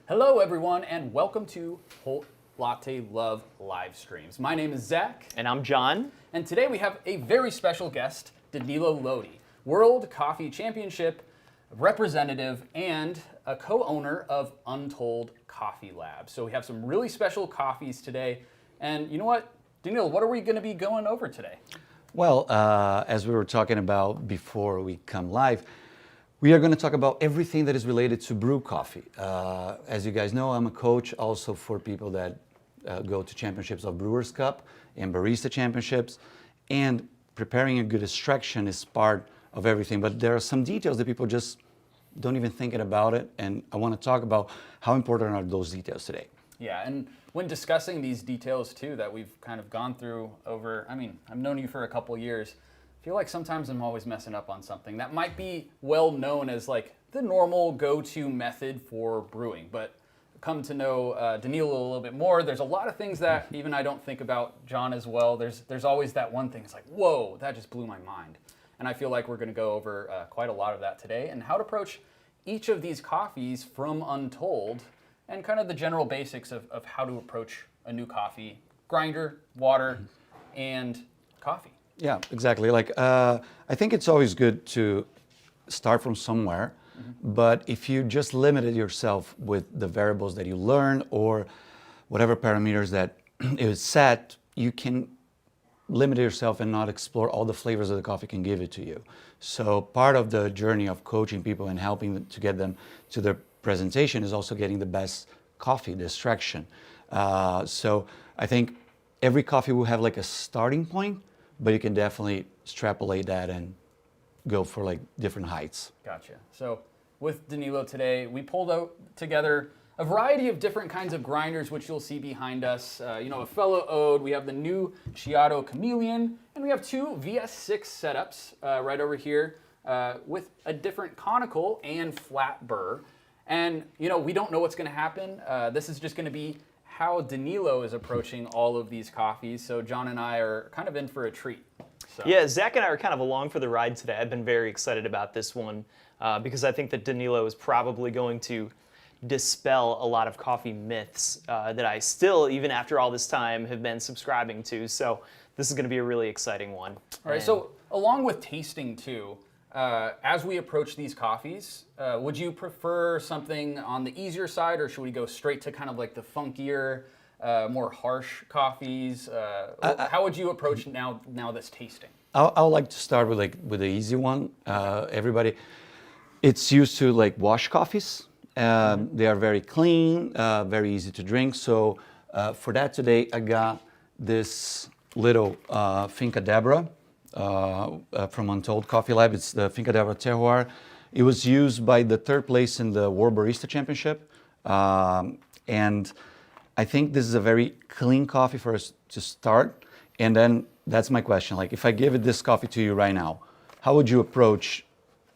Hello, everyone, and welcome to Latte Love live streams. My name is Zach. And I'm John. And today we have a very special guest, Danilo Lodi, World Coffee Championship representative and a co-owner of Untold Coffee Lab. So we have some really special coffees today. And you know what, Danilo, what are we going to be going over today? Well, as we were talking about before we come live, we are going to talk about everything that is related to brew coffee. As you guys know, I'm a coach also for people that go to championships of Brewers Cup and Barista Championships. And preparing a good extraction is part of everything. But there are some details that people just don't even think about it. And I want to talk about how important are those details today. Yeah, and when discussing these details too that we've kind of gone through over, I've known you for a couple years. I feel like sometimes I'm always messing up on something that might be well known as like the normal go-to method for brewing. But come to know Danilo a little bit more, there's a lot of things that even I don't think about John as well. There's always that one thing, it's like, whoa, that just blew my mind. And I feel like we're going to go over quite a lot of that today and how to approach each of these coffees from Untold and kind of the general basics of how to approach a new coffee, grinder, water, and coffee. Yeah, exactly. Like, I think it's always good to start from somewhere, but if you just limited yourself with the variables that you learn or whatever parameters that is set, you can limit yourself and not explore all the flavors that the coffee can give it to you. So part of the journey of coaching people and helping them to get them to their presentation is also getting the best coffee, the extraction. So I think every coffee will have like a starting point, but you can definitely extrapolate that and go for like different heights. Gotcha. So with Danilo today, we pulled out together a variety of different kinds of grinders, which you'll see behind us. A fellow ode, we have the new Chiato Chameleon, and we have two VS6 setups right over here with a different conical and flat burr. And, we don't know what's going to happen. This is just going to be how Danilo is approaching all of these coffees. So John and I are kind of in for a treat. So. Yeah, Zach and I are kind of along for the ride today. I've been very excited about this one because I think that Danilo is probably going to dispel a lot of coffee myths that I still, even after all this time, have been subscribing to. So this is going to be a really exciting one. All right, so along with tasting too, as we approach these coffees, would you prefer something on the easier side, or should we go straight to kind of like the funkier, more harsh coffees? How would you approach now this tasting? I would like to start with the easy one. Everybody, it's used to like wash coffees. They are very clean, very easy to drink. So for that today, I got this little Finca Deborah from Untold Coffee Lab. It's the Finca Deborah Terroir. It was used by the third place in the World Barista Championship. And I think this is a very clean coffee for us to start. And then that's my question. Like, if I give this coffee to you right now, how would you approach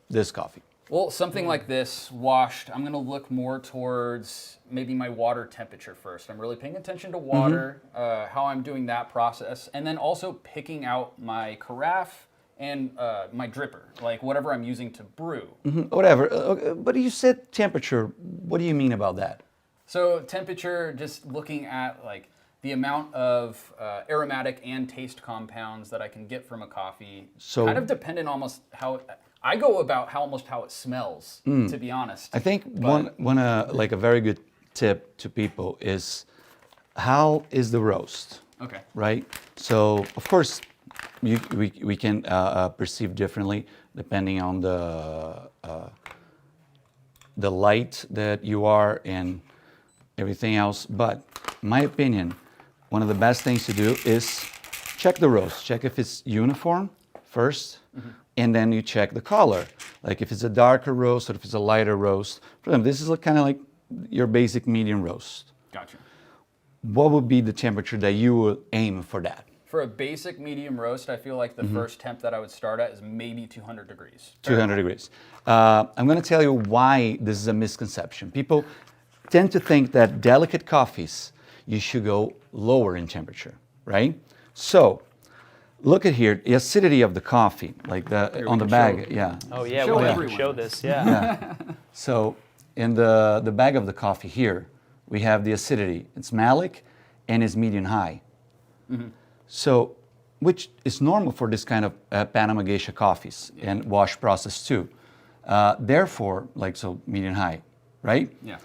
this coffee? Well, something like this, washed, I'm going to look more towards maybe my water temperature first. I'm really paying attention to water, how I'm doing that process, and then also picking out my carafe and my dripper, like whatever I'm using to brew. Whatever. But you said temperature. What do you mean about that? So temperature, just looking at like the amount of aromatic and taste compounds that I can get from a coffee, so kind of dependent almost how... I go about almost how it smells, to be honest. I think one like a very good tip to people is how is the roast? Okay. Right. So of course we can perceive differently depending on the light that you are and everything else. But in my opinion, one of the best things to do is check the roast. Check if it's uniform first. And then you check the color, like if it's a darker roast or if it's a lighter roast. For them, this is kind of like your basic medium roast. Gotcha. What would be the temperature that you would aim for that? For a basic medium roast, I feel like the first temp that I would start at is maybe 200 degrees. 200 degrees. I'm going to tell you why this is a misconception. People tend to think that delicate coffees, you should go lower in temperature, right? So look at here, the acidity of the coffee, like on the bag, yeah. Oh yeah, Show we'll everyone. show this, yeah. So in the bag of the coffee here, we have the acidity. It's malic and it's medium high. So, which is normal for this kind of Panama Geisha coffees and wash process too. Therefore, so medium high, right? Yeah.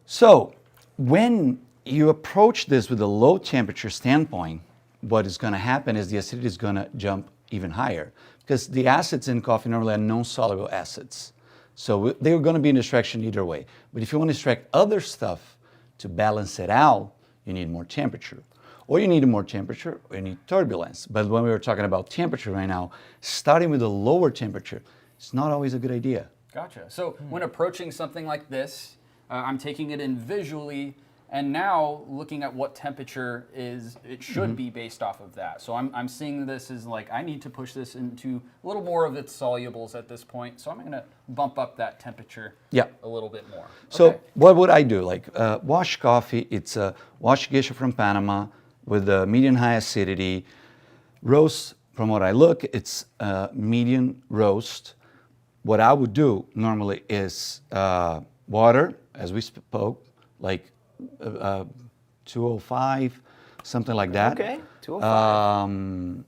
So when you approach this with a low temperature standpoint, what is going to happen is the acidity is going to jump even higher because the acids in coffee normally are non-soluble acids. So they're going to be an distraction either way. But if you want to extract other stuff to balance it out, you need more temperature. Or you need more temperature, or you need turbulence. But when we were talking about temperature right now, starting with a lower temperature, it's not always a good idea. Gotcha. So when approaching something like this, I'm taking it in visually, and now looking at what temperature it should be based off of that. So I'm seeing this as like, I need to push this into a little more of its solubles at this point. So I'm going to bump up that temperature a little bit more. So what would I do? Wash coffee, it's a wash geisha from Panama with a medium high acidity. Roast, from what I look, it's medium roast. What I would do normally is water, as we spoke, 205, something like that. Okay, 205.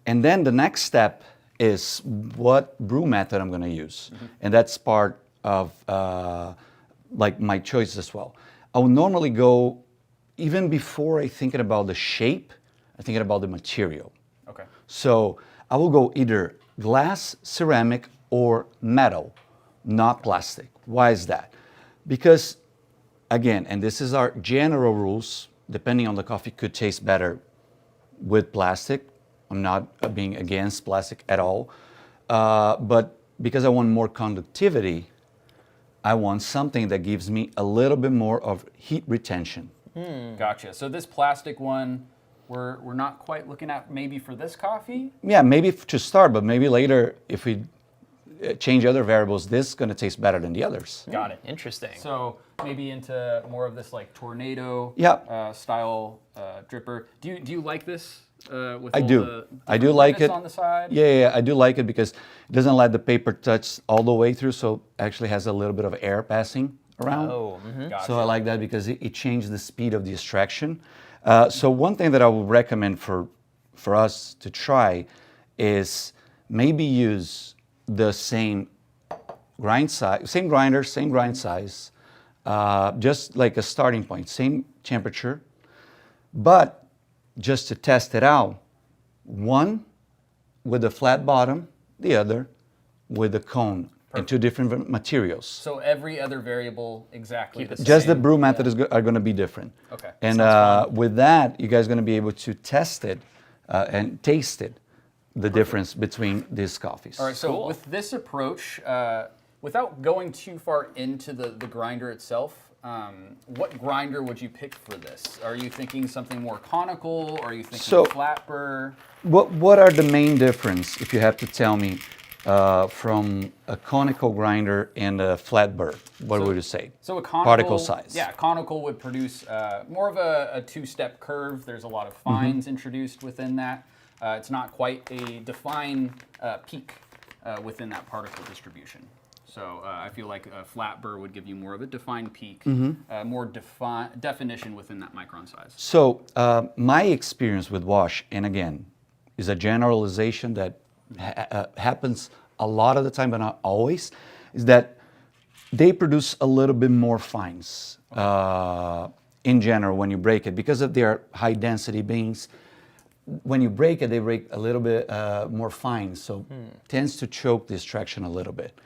And then the next step is what brew method I'm going to use. And that's part of my choice as well. I would normally go, even before I thinking about the shape, I'm thinking about the material. Okay. So I will go either glass, ceramic, or metal, not plastic. Why is that? Because, again, and this is our general rules, depending on the coffee, could taste better with plastic. I'm not being against plastic at all. But because I want more conductivity, I want something that gives me a little bit more of heat retention. Gotcha. So this plastic one, we're not quite looking at maybe for this coffee? Yeah, maybe to start, but maybe later if we change other variables, this is going to taste better than the others. Got it. Interesting. So maybe into more of this like tornado style dripper. Do you like this? With I all do. The I do like it. on the side? Yeah, I do like it because it doesn't let the paper touch all the way through, so actually has a little bit of air passing around. Oh, Gotcha. So I like that because it changes the speed of the extraction. So one thing that I would recommend for us to try is maybe use the same grind size, same grinder, same grind size, just like a starting point, same temperature, but just to test it out, one with a flat bottom, the other with a cone. And two different materials. So every other variable exactly the same. Just the brew method are going to be different. Okay. And with that, you guys are going to be able to test it and taste it, the difference between these coffees. All right, so with this approach, without going too far into the grinder itself, what grinder would you pick for this? Are you thinking something more conical? Or are you thinking flat burr? What are the main difference, if you have to tell me, from a conical grinder and a flat burr? What would you say? So a conical, particle size. Yeah, conical would produce more of a two-step curve. There's a lot of fines introduced within that. It's not quite a defined peak within that particle distribution. So I feel like a flat burr would give you more of a defined peak, more definition within that micron size. So my experience with wash, and again, is a generalization that happens a lot of the time, but not always, is that they produce a little bit more fines in general when you break it because of their high density beans. When you break it, they break a little bit more fine, so tends to choke the extraction a little bit.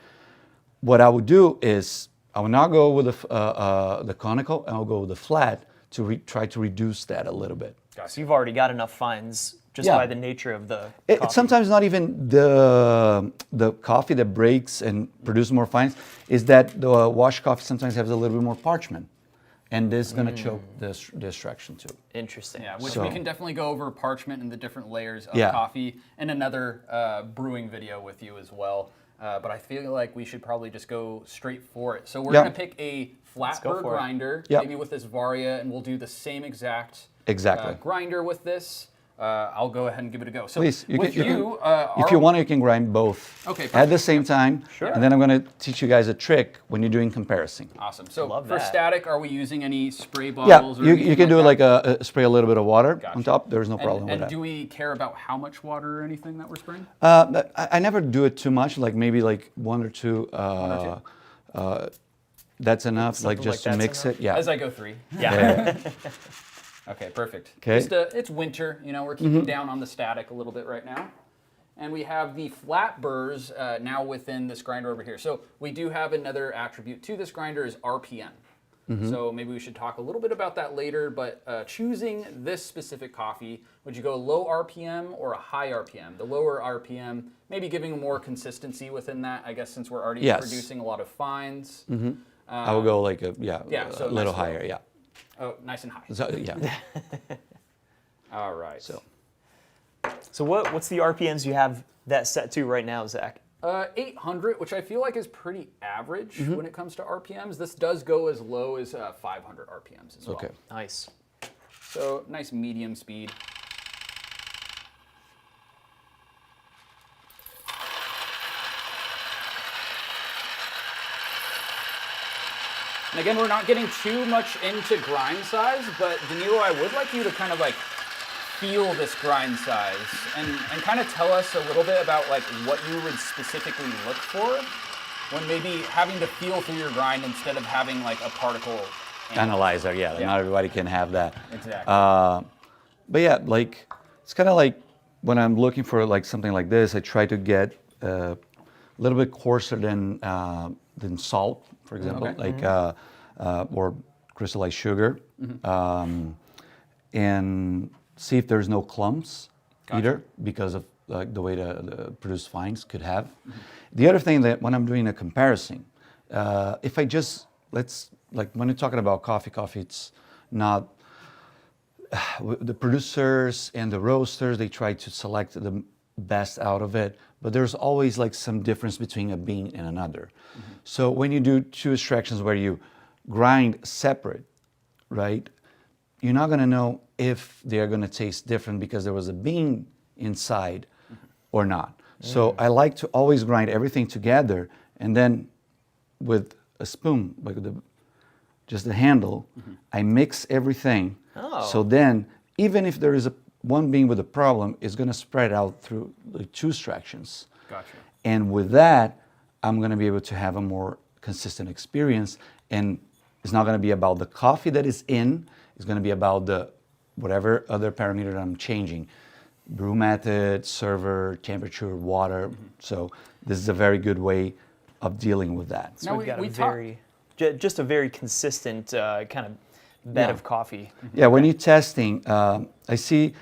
What I would do is I will not go with the conical, and I'll go with the flat to try to reduce that a little bit. So you've already got enough fines just by the nature of the coffee. It's sometimes not even the coffee that breaks and produces more fines, is that the wash coffee sometimes has a little bit more parchment. And this is going to choke the extraction too. Interesting. Yeah, which we can definitely go over parchment and the different layers of coffee in another brewing video with you as well. But I feel like we should probably just go straight for it. So we're going to pick a flat burr grinder, maybe with this Varia, and we'll do the same exact grinder with this. I'll go ahead and give it a go. So Please, if you want, you can grind both Okay, at perfect. the same time. Sure. And then I'm going to teach you guys a trick when you're doing comparison. Awesome. So Love for that. static, are we using any spray Yeah, bottles? Or you anything can do like like spray a little bit of water Gotcha. on top. There's no that? problem with And that. do we care about how much water or anything that we're spraying? I never do it too much, like maybe like one or two. That's enough, like Something just like to that's mix enough? it. Yeah. As I go 3. Yeah. Okay, perfect. 'Kay. Just it's winter, you know, we're keeping down on the static a little bit right now. And we have the flat burrs now within this grinder over here. So we do have another attribute to this grinder is RPM. So maybe we should talk a little bit about that later, but choosing this specific coffee, would you go low RPM or a high RPM? The lower RPM, maybe giving more consistency within that, I guess, since we're already Yes. producing a lot of fines. I will go like yeah, so a little nice higher. low. Yeah. Oh, nice and high. So, yeah. All right. So what's the RPMs you have that set to right now, Zach? 800, which I feel like is pretty average when it comes to RPMs. This does go as low as 500 RPMs as well. Okay. Nice. So nice medium speed. And again, we're not getting too much into grind size, but Danilo, I would like you to kind of like feel this grind size and kind of tell us a little bit about like what you would specifically look for when maybe having to feel through your grind instead of having like a particle Analyzer, yeah. Not everybody can have that. Exactly. But yeah, like it's kind of like when I'm looking for like something like this, I try to get a little bit coarser than salt, for example, like or crystallized sugar, and see if there's no clumps either because of like the way the produced fines could have. The other thing that when I'm doing a comparison, if I just like when you're talking about coffee, it's not the producers and the roasters, they try to select the best out of it, but there's always like some difference between a bean and another. So when you do two extractions where you grind separate, right, you're not going to know if they're going to taste different because there was a bean inside or not. So I like to always grind everything together, and then with a spoon, like just the handle, I mix everything. So then, even if there is one bean with a problem, it's going to spread out through the two extractions. Gotcha. And with that, I'm going to be able to have a more consistent experience. And it's not going to be about the coffee that is in. It's going to be about the whatever other parameter that I'm changing. Brew method, server, temperature, water. So this is a very good way of dealing with that. So Now we've got we a very, just a very consistent kind of bed of coffee. Yeah, when you're testing, I see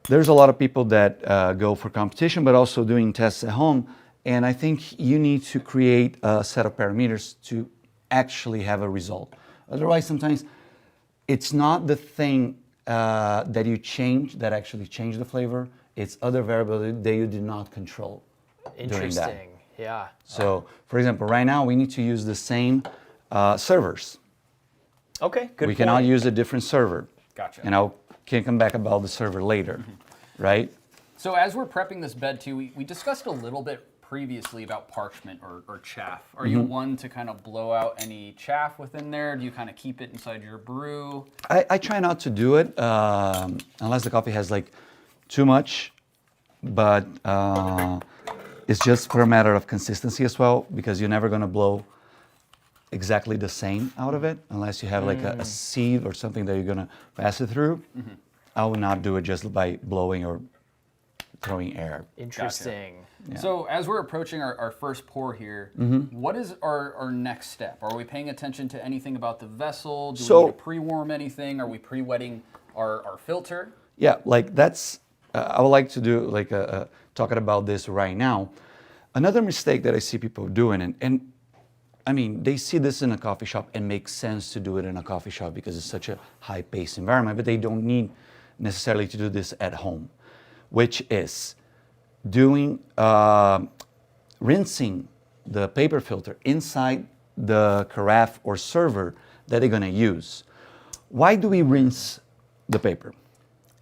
there's a lot of people that go for competition, but also doing tests at home. And I think you need to create a set of parameters to actually have a result. Otherwise, sometimes it's not the thing that you change that actually change the flavor. It's other variables that you did not control during that. Interesting. Yeah. So, for example, right now we need to use the same servers. Okay. Good. We cannot use a different server. Gotcha. And I can come back about the server later, right? So as we're prepping this bed too, we discussed a little bit previously about parchment or chaff. Are you one to kind of blow out any chaff within there? Do you kind of keep it inside your brew? I try not to do it unless the coffee has like too much, but it's just for a matter of consistency as well, because you're never going to blow exactly the same out of it unless you have like a sieve or something that you're going to pass it through. I will not do it just by blowing or throwing air. Interesting. Yeah. So as we're approaching our first pour here, what is our next step? Are we paying attention to anything about the vessel? Do we need to pre-warm anything? Are we pre-wetting our filter? Yeah, like that's, I would like to do like talking about this right now. Another mistake that I see people doing, and I mean, they see this in a coffee shop and makes sense to do it in a coffee shop because it's such a high-paced environment, but they don't need necessarily to do this at home, which is doing, rinsing the paper filter inside the carafe or server that they're gonna use. Why do we rinse the paper?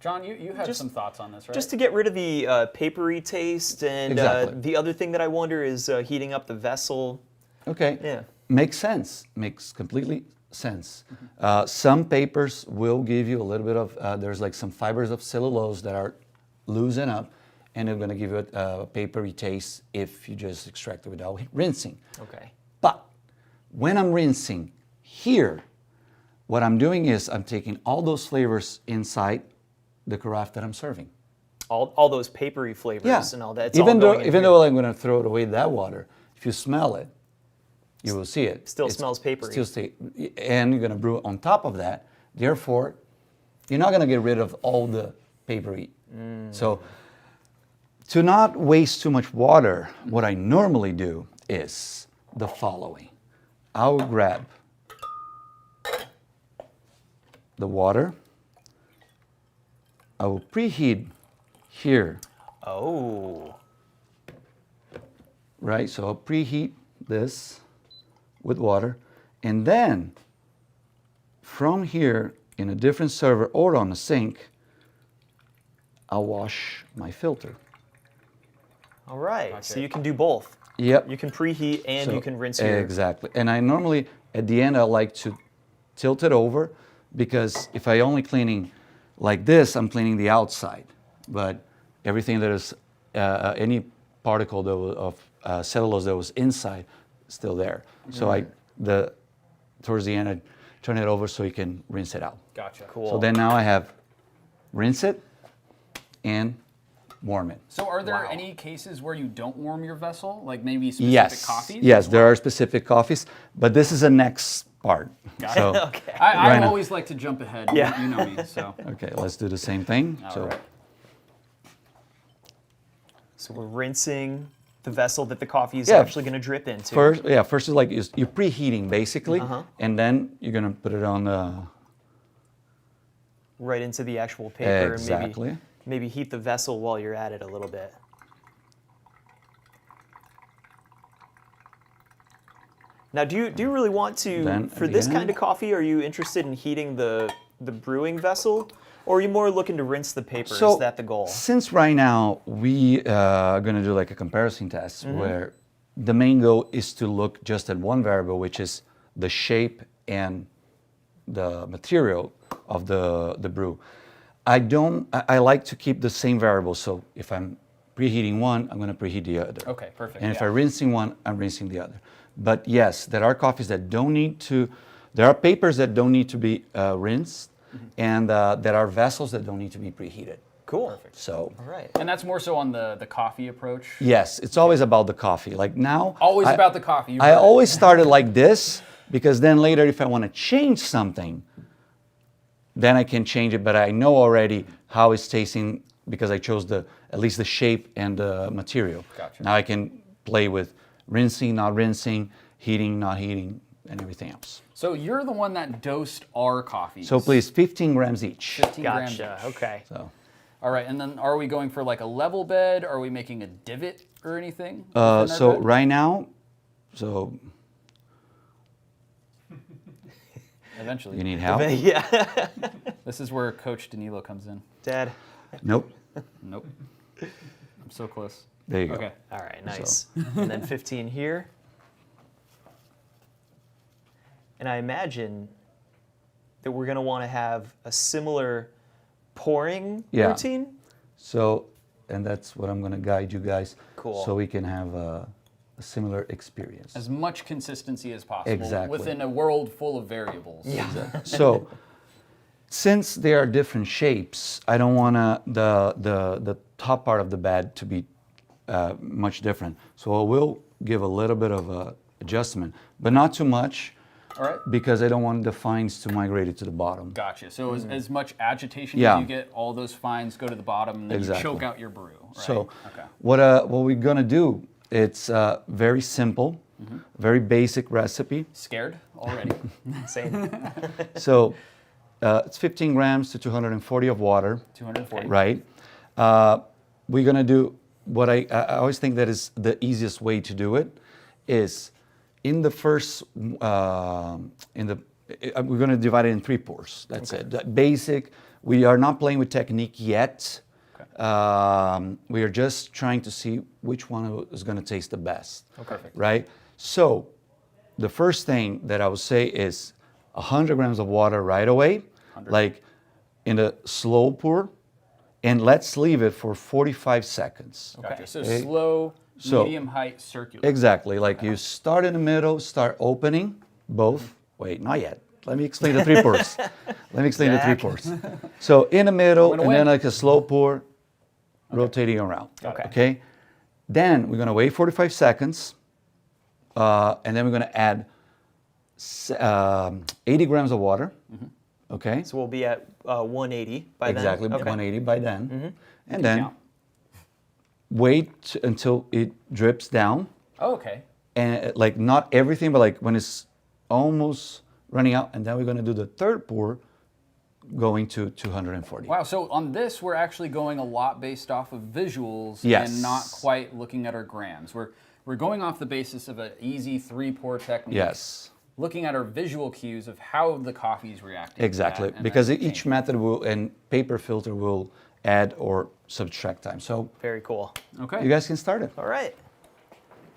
John, you had some thoughts on this, right? Just to get rid of the papery taste, and Exactly. the other thing that I wonder is heating up the vessel. Okay. Yeah. Makes sense. Makes completely sense. Some papers will give you a little bit of, there's like some fibers of cellulose that are loosen up, and they're going to give you a papery taste if you just extract it without rinsing. Okay. But when I'm rinsing here, what I'm doing is I'm taking all those flavors inside the carafe that I'm serving. All those papery flavors and all that. It's Even all going in here. though I'm going to throw it away that water, if you smell it, you will see it. Still smells papery. And you're going to brew it on top of that. Therefore, you're not going to get rid of all the papery. So to not waste too much water, what I normally do is the following. I'll grab the water. I will preheat here, Oh. right? So I'll preheat this with water. And then from here in a different server or on the sink, I'll wash my filter. All right. Gotcha. So you can do both. Yep. You can preheat and So- you can rinse your... Exactly. And I normally, at the end, I like to tilt it over, because if I only cleaning like this, I'm cleaning the outside. But everything that is, any particle that was of cellulose that was inside, is still there. So towards the end, I turn it over so you can rinse it out. Gotcha. Cool. So then now I have rinse it and warm it. So are there Wow. any cases where you don't warm your vessel, like maybe specific Yes. coffees? Yes, there are specific coffees, but this is the next part. Got So, Okay. I Right now. always like to jump ahead. Yeah. You know me, so. okay, let's do the same thing. All right. So we're rinsing the vessel that the coffee is Yeah. actually going to drip into. First is like you're preheating basically, and then you're gonna put it on the Right into the actual paper. Exactly. And maybe heat the vessel while you're at it a little bit. Now, do you really want to, Then for at the this end- kind of coffee, are you interested in heating the brewing vessel? Or are you more looking to rinse the paper? So Is that the goal? since right now we are gonna do like a comparison test Mm-hmm. where the main goal is to look just at one variable, which is the shape and the material of the brew. I like to keep the same variable. So if I'm preheating one, I'm gonna preheat the other. Okay, perfect. And if yeah. I'm rinsing one, I'm rinsing the other. But yes, there are coffees that don't need to, there are papers that don't need to be rinsed, and there are vessels that don't need to be preheated. Cool. So All right. And that's more so on the coffee approach. yes, it's always about the coffee. Like now, Always I- about the coffee. You I heard it. always started like this, because then later if I want to change something, then I can change it, but I know already how it's tasting because I chose at least the shape and the material. Gotcha. Now I can play with rinsing, not rinsing, heating, not heating, and everything else. So you're the one that dosed our coffees. So please, 15 grams each. 15 grams Gotcha. each. Okay. So, All right, and then are we going for like a level bed? Are we making a divot or anything? within our so bed? right now, so Eventually. you need help? Yeah. This is where Coach Danilo comes in. Dad. Nope. Nope. I'm so close. There you go. Okay. All right, nice. And then 15 here. And I imagine that we're going to want to have a similar pouring Yeah. routine. So, and that's what I'm going to guide you guys. Cool. So we can have a similar experience. As much consistency as possible Exactly. within a world full of variables. Yeah. So, since there are different shapes, I don't want the top part of the bed to be much different. So I will give a little bit of adjustment, but not too much, All right. because I don't want the fines to migrate to the bottom. Gotcha. So as much agitation Yeah. as you get, all those fines go to the bottom, and then Exactly. you choke out your brew. Right? So okay. what we're gonna do, it's very simple, very basic recipe. Scared already. Same. So it's 15 grams to 240 of water, 240. right? We're gonna do what I always think that is the easiest way to do it is in the first in we're going to divide it in 3 pours. That's it. The basic. We are not playing with technique yet. Okay. We are just trying to see which one is going to taste the best. Okay. Right? So the first thing that I would say is 100 grams of water right away, 100. Like in a slow pour, and let's leave it for 45 seconds. Okay. So slow, medium height, circular. Exactly. Like you start in the middle, start opening both. Wait, not yet. Let me explain the 3 pours. Let me explain the 3 pours. So in the middle, and then like a slow pour, rotating around. Okay. Then we're going to wait 45 seconds, and then we're going to add 80 grams of water. Okay. So we'll be at 180 by then. Exactly, 180 by then. And then wait until it drips down. Oh, okay. And like not everything, but like when it's almost running out, and then we're going to do the 3rd pour, going to 240. Wow, so on this, we're actually going a lot based off of visuals and not quite looking at our grams. We're going off the basis of an easy 3-pour technique. Yes. Looking at our visual cues of how the coffee is reacting. Exactly, because each method will, and paper filter will add or subtract time. So very cool. Okay. You guys can start it. All right.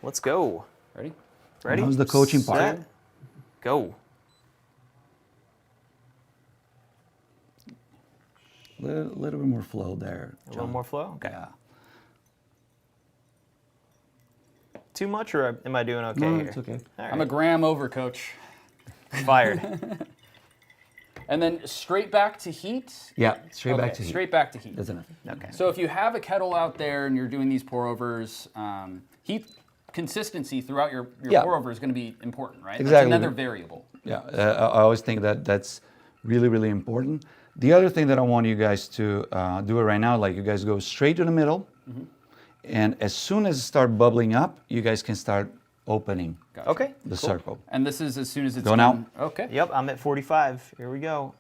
Let's go. Ready? Ready? How's the coaching part? Set, go. Little bit more flow there. A little more flow? Okay. Yeah. Too much, or am I doing okay No, here? it's okay. All right. I'm a gram over, coach. Fired. And then straight back to heat? Yeah, straight back to heat. Straight back to heat. That's enough. Okay. So if you have a kettle out there and you're doing these pour-overs, heat consistency throughout your pour-over is going to be important, right? Exactly. That's another variable. Yeah, I always think that that's really, really important. The other thing that I want you guys to do it right now, like you guys go straight to the middle, and as soon as it starts bubbling up, you guys can start opening Okay. the circle. And this is as soon as it's Go done. now. Okay. Yep, I'm at 45. Here we go.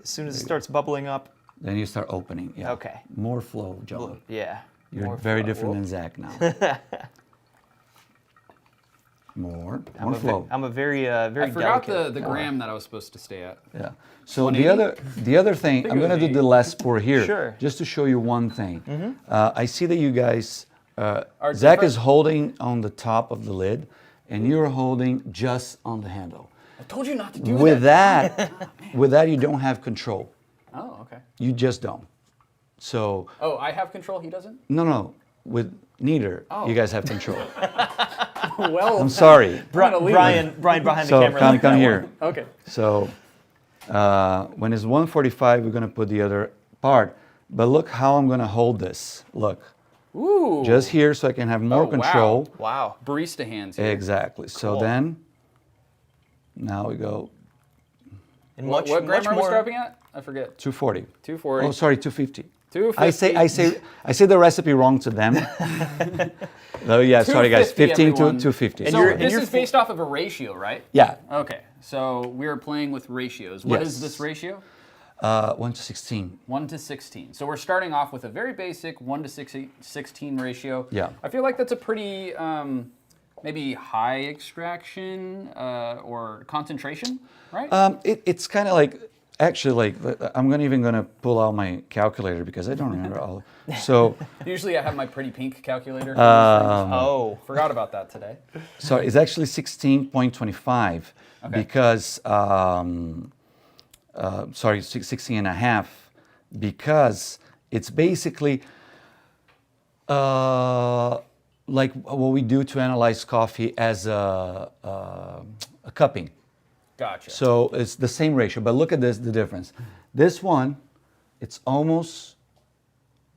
As soon as it starts bubbling up. Then you start opening. Yeah. Okay. More flow, Joe. Yeah. You're more very flow. different than Zach now. More flow. I'm a very I forgot delicate. the gram that I was supposed to stay at. Yeah. So the other thing, I'm going to do the last pour here, Sure. just to show you one thing. I see that you guys, Are Zach different- is holding on the top of the lid, and you're holding just on the handle. I told you not to do With that. with that, you don't have control. Oh, okay. You just don't. So Oh, I have control, he doesn't? no. With neither, you guys have control. Well, I'm sorry. gonna leave Brian behind So the camera. come like that here. one. okay. So when it's 145, we're going to put the other part. But look how I'm going to hold this. Look. Ooh. Just here so I can have more Oh, wow. control. Wow. Barista hands here. Exactly. So Cool. then, now we go And What gram much are we more. stopping at? I forget. 240. 240. Oh, sorry, 250. 250. I say the recipe wrong to them. Oh yeah, sorry guys, 250, 15 to everyone. 250. So you're- this you're is based off of a ratio, right? Yeah, Okay. So we're playing with ratios. What is Yes. this ratio? 1 to 16. 1 to 16. So we're starting off with a very basic 1 to 16 ratio. Yeah. I feel like that's a pretty maybe high extraction or concentration, right? It's kind of like, actually, like I'm even gonna pull out my calculator because I don't remember all. So Usually I have my pretty pink calculator. for these things. Oh. Forgot about that today. So it's actually 16.25 because, sorry, 16 and a half, because it's basically like what we do to analyze coffee as a cupping. Gotcha. So it's the same ratio, but look at the difference. This one, it's almost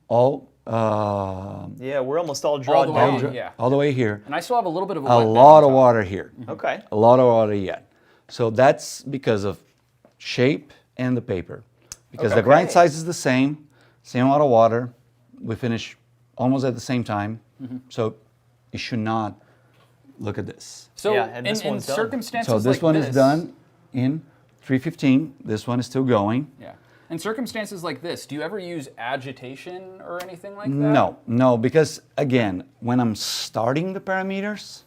all Yeah, we're almost all drawn the way down. Yeah. all the way here. And I still have a little bit of a A wet bed lot on of top. water here. Okay. A lot of water yet. So that's because of shape and the paper. Because the grind Okay. size is the same amount of water. We finish almost at the same time. So you should not look at this. So Yeah, and this in one's done. circumstances So this like one this, is done in 315. This one is still going. Yeah. In circumstances like this, do you ever use agitation or anything like that? No, because again, when I'm starting the parameters,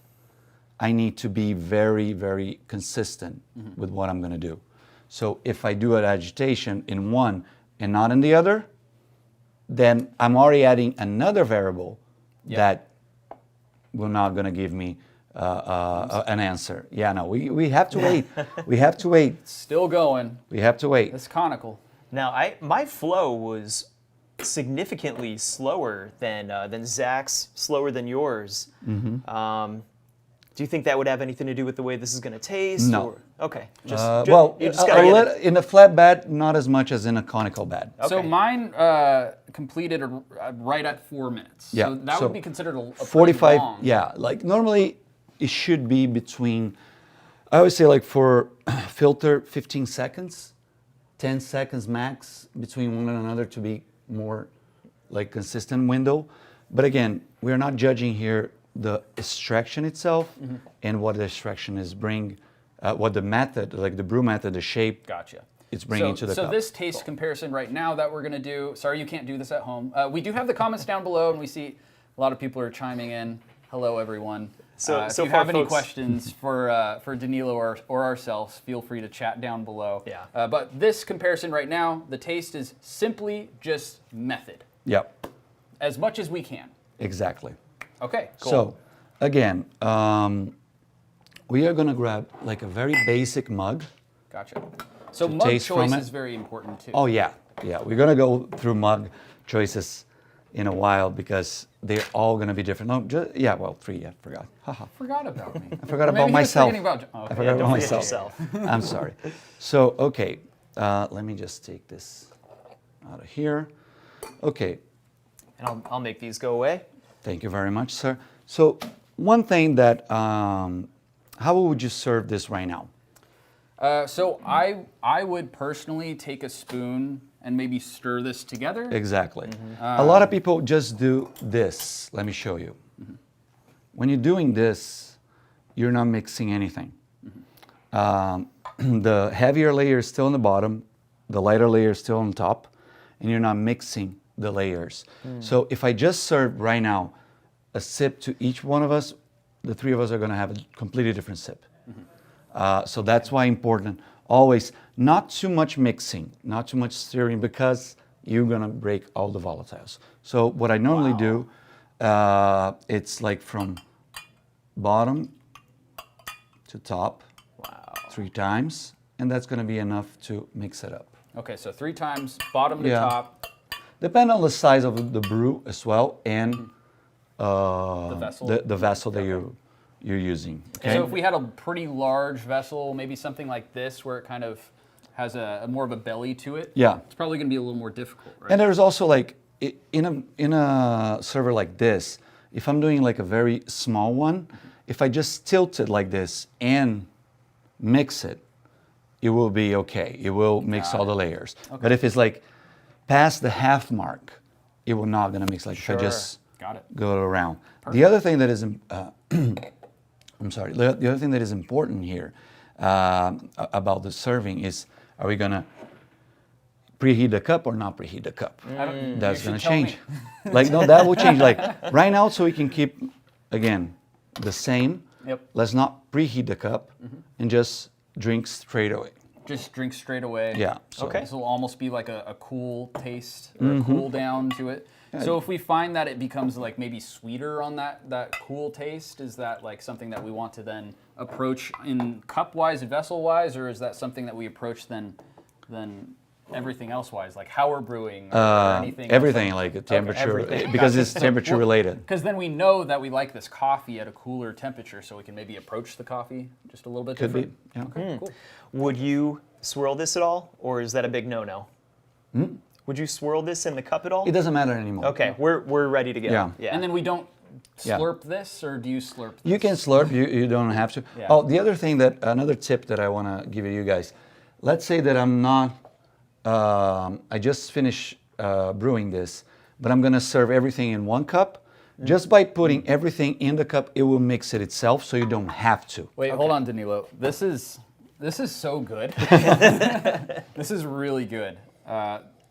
I need to be very, very consistent with what I'm going to do. So if I do an agitation in one and not in the other, then I'm already adding another variable that will not going to give me an answer. Yeah, no, we have to wait. We have to wait. Still going. We have to wait. It's conical. Now, my flow was significantly slower than Zach's, slower than yours. Do you think that would have anything to do with the way this is going to taste? No. Or? Okay. You just gotta in a flat bed, not as much as in a conical bed. Okay. So mine completed right at 4 minutes. Yeah. So that would be considered a 45. pretty long. Yeah, like normally it should be between. I would say like for filter 15 seconds, 10 seconds max between one and another to be more like consistent window. But again, we're not judging here the extraction itself and what the extraction is bring, what the method, like the brew method, the shape. Gotcha. It's bringing to the cup. So this taste comparison right now that we're going to do, sorry you can't do this at home. We do have the comments down below, and we see a lot of people are chiming in. Hello, everyone. So if you have any questions for Danilo or ourselves, feel free to chat down below. Yeah. But this comparison right now, the taste is simply just method. Yep. As much as we can. Exactly. Okay, cool. So, again, we are going to grab like a very basic mug. Gotcha. So To mug taste from choice it. is very important too. Oh, yeah. Yeah, we're going to go through mug choices in a while because they're all going to be different. No, well, 3, I forgot. Haha. Forgot about me. I forgot Or maybe about he was myself. forgetting about- oh, okay. I forgot about Don't forget myself. yourself. I'm sorry. So, okay, let me just take this out of here. Okay, And I'll make these go away. thank you very much, sir. So, one thing that, how would you serve this right now? So I would personally take a spoon and maybe stir this together. Exactly. A lot of people just do this. Let me show you. When you're doing this, you're not mixing anything. The heavier layer is still on the bottom, the lighter layer is still on top, and you're not mixing the layers. So if I just serve right now a sip to each one of us, the 3 of us are going to have a completely different sip. So that's why important, always not too much mixing, not too much stirring, because you're going to break all the volatiles. So what I normally do, it's like from bottom to top 3 times, and that's going to be enough to mix it up. Okay, so 3 times, bottom to top. Depend on the size of the brew as well, and The vessel. the vessel that you're using. Okay. So if we had a pretty large vessel, maybe something like this, where it kind of has a more of a belly to it, Yeah. it's probably going to be a little more difficult, right? And there's also like in a server like this, if I'm doing like a very small one, if I just tilt it like this and mix it, it will be okay. It will mix all the layers. Okay. But if it's like past the half mark, it will not gonna mix. Like if I just Got it. go around. The other thing that is, I'm sorry. The other thing that is important here about the serving is, are we gonna preheat the cup or not preheat the cup? That's You gonna should tell change. Like no, that will change. Like right now, so we can keep again the same. Yep. Let's not preheat the cup and just drink straight away. Just drink straight away. Yeah. So Okay. This will almost be like a cool taste or a cool down to it. So if we find that it becomes like maybe sweeter on that cool taste, is that like something that we want to then approach in cup-wise and vessel-wise, or is that something that we approach then everything else-wise, like how we're brewing or anything? Everything like a temperature, everything. because it's temperature related. Because then we know that we like this coffee at a cooler temperature, so we can maybe approach the coffee just a little bit Could be. different. Yeah. Okay, cool. Would you swirl this at all, or is that a big no-no? Would you swirl this in the cup at all? It doesn't matter anymore. Okay, we're ready to go. Yeah. And then we don't Yeah. slurp this, or do you slurp this? You can slurp, you don't have to. Yeah. Oh, the other thing another tip that I want to give you guys, let's say that I'm not, I just finished brewing this, but I'm going to serve everything in one cup. Just by putting everything in the cup, it will mix it itself, so you don't have to. Wait, hold on, Danilo. This is so good. This is really good.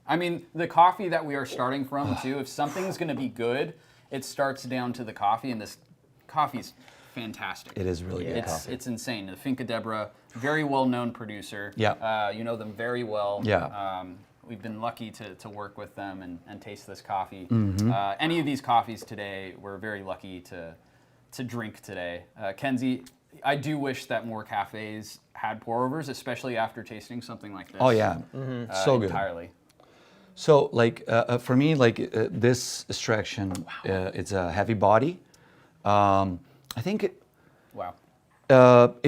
I mean, the coffee that we are starting from too, if something's going to be good, it starts down to the coffee, and this coffee's fantastic. It is really good coffee. It's insane. The Finca Deborah, very well-known producer. Yeah. You know them very well. Yeah. We've been lucky to work with them and taste this coffee. Mm-hmm. Any of these coffees today, we're very lucky to drink today. Kenzie, I do wish that more cafes had pour-overs, especially after tasting something like this. Oh yeah, so good. Entirely. So like for me, like this extraction, it's a heavy body. I think it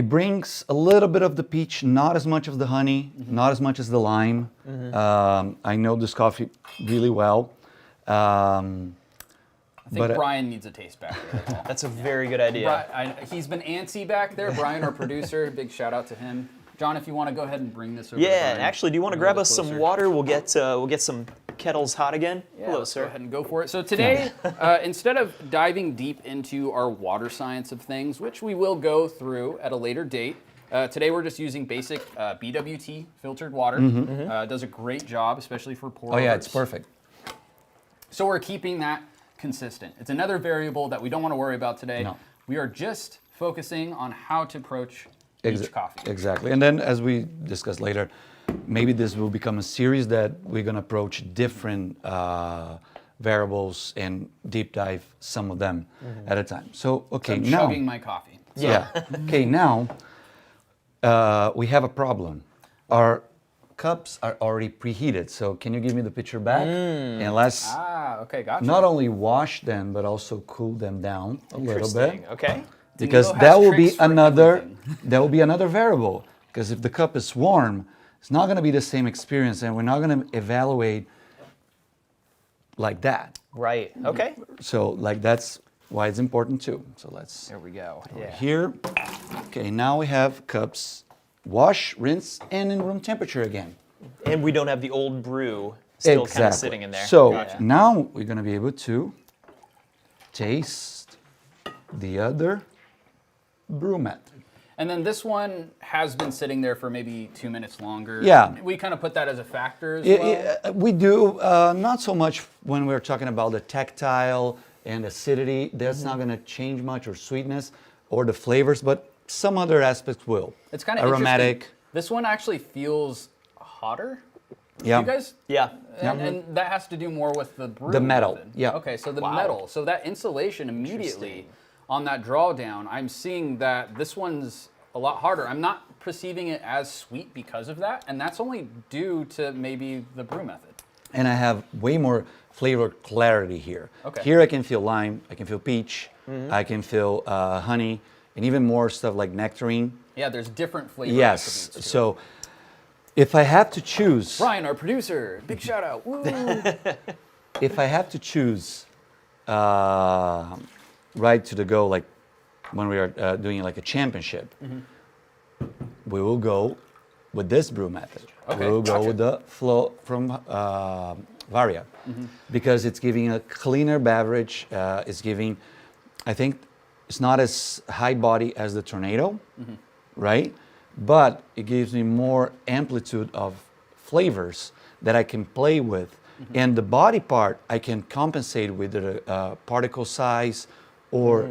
brings a little bit of the peach, not as much of the honey, not as much as the lime. I know this coffee really well. I think Brian needs a taste back there. As well. That's a very good idea. He's been antsy back there. Brian, our producer, big shout out to him. John, if you want to go ahead and bring this over. Yeah, and actually, do you want to grab us some water? We'll get some kettles hot again. Yeah, Hello, let's sir. go ahead and go for it. So today, instead of diving deep into our water science of things, which we will go through at a later date, today we're just using basic BWT filtered water. Does a great job, especially for pour-overs. Oh yeah, it's perfect. So we're keeping that consistent. It's another variable that we don't want to worry about today. No. We are just focusing on how to approach each coffee. Exactly. And then as we discuss later, maybe this will become a series that we're going to approach different variables and deep dive some of them at a time. So, okay, I'm now. chugging my coffee. Yeah. Okay, now we have a problem. Our cups are already preheated. So can you give me the picture back? And let's Okay, gotcha. not only wash them, but also cool them down a little bit. Interesting. Okay. Because Danilo that has will be tricks for another everything. that will be another variable. Because if the cup is warm, it's not going to be the same experience, and we're not going to evaluate like that. Right. Okay. So like that's why it's important too. So let's There we go. here. Okay, now we have cups, wash, rinse, and in room temperature again. And we don't have the old brew still kind of sitting in there. So now we're going to be able to taste the other brew method. And then this one has been sitting there for maybe 2 minutes longer. Yeah. We kind of put that as a factor as well. We do, not so much when we're talking about the tactile and acidity. That's not going to change much, or sweetness, or the flavors, but some other aspects will. It's kind of aromatic. This one actually feels hotter. Yeah. You guys? Yeah. And that has to do more with the brew. The metal, method. yeah. Okay, so the metal. So that insulation immediately on that drawdown, I'm seeing that this one's a lot harder. I'm not perceiving it as sweet because of that, and that's only due to maybe the brew method. And I have way more flavor clarity here. Okay. Here I can feel lime, I can feel peach, I can feel honey, and even more stuff like nectarine. Yeah, there's different flavor Yes. attributes to So if I have to choose, Brian, our producer, big shout out. Woo. if I have to choose right to the go, like when we are doing like a championship, we will go with this brew method. Okay, We will go gotcha. with the flow from Varia, because it's giving a cleaner beverage. It's giving, I think, it's not as high body as the Tornado, right? But it gives me more amplitude of flavors that I can play with. And the body part, I can compensate with the particle size or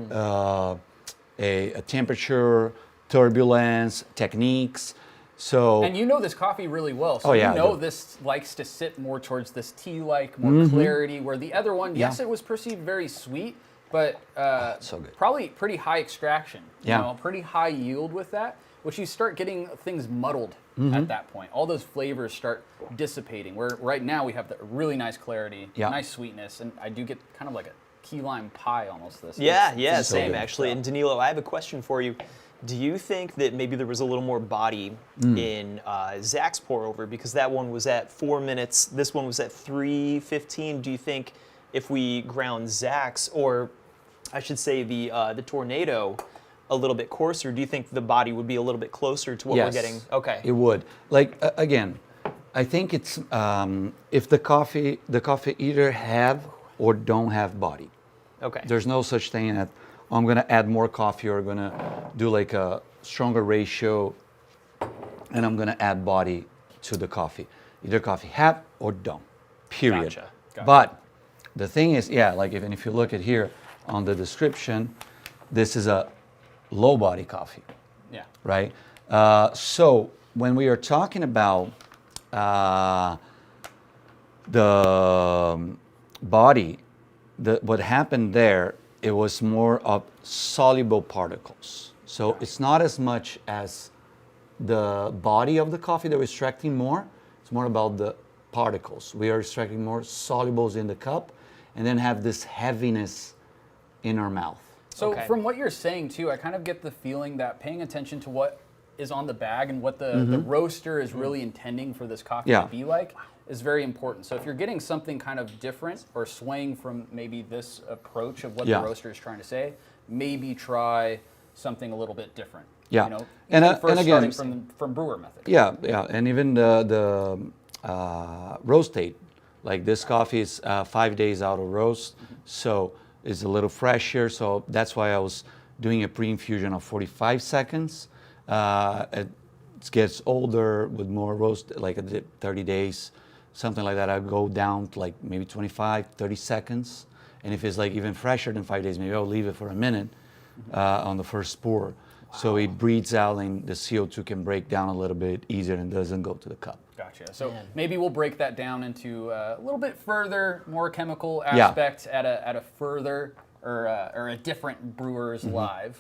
a temperature, turbulence, techniques. So, And you know this coffee really well, so Oh, yeah, you know I do. this likes to sit more towards this tea-like, more clarity, where the other one, yes, Yeah. it was perceived very sweet, but so good. probably pretty high extraction. Yeah. You know, pretty high yield with that, which you start getting things muddled at that point. All those flavors start dissipating, where right now we have the really nice clarity, Yeah. nice sweetness, and I do get kind of like a key lime pie almost this. Yeah, It's same good. actually. And Danilo, I have a question for you. Do you think that maybe there was a little more body in Zach's pour over, because that one was at 4 minutes, this one was at 3:15? Do you think if we ground Zach's, or I should say the Tornado, a little bit coarser, do you think the body would be a little bit closer to what we're getting? Okay. It would. Like again, I think it's if the coffee either have or don't have body. Okay. There's no such thing that I'm gonna add more coffee or gonna do like a stronger ratio, and I'm gonna add body to the coffee. Either coffee have or don't. Period. Gotcha. But the thing is, yeah, like if you look at here on the description, this is a low body coffee, Yeah. right? So when we are talking about the body, what happened there, it was more of soluble particles. So it's not as much as the body of the coffee that we're extracting more. It's more about the particles. We are extracting more solubles in the cup and then have this heaviness in our mouth. So Okay. from what you're saying too, I kind of get the feeling that paying attention to what is on the bag and what the roaster is really intending for this coffee Yeah. to be like is very important. So if you're getting something kind of different or swaying from maybe this approach of what Yeah. the roaster is trying to say, maybe try something a little bit different. Yeah. You know, And, even first and again, starting from brewer method. yeah, and even the roastate, like this coffee is 5 days out of roast, so it's a little fresher. So that's why I was doing a pre-infusion of 45 seconds. It gets older with more roast, like 30 days, something like that. I go down to like maybe 25, 30 seconds. And if it's like even fresher than 5 days, maybe I'll leave it for a minute on the first pour. So it breathes out and the CO2 can break down a little bit easier and doesn't go to the cup. Gotcha. So Man. maybe we'll break that down into a little bit further, more chemical Yeah. aspect at a further or a different brewer's live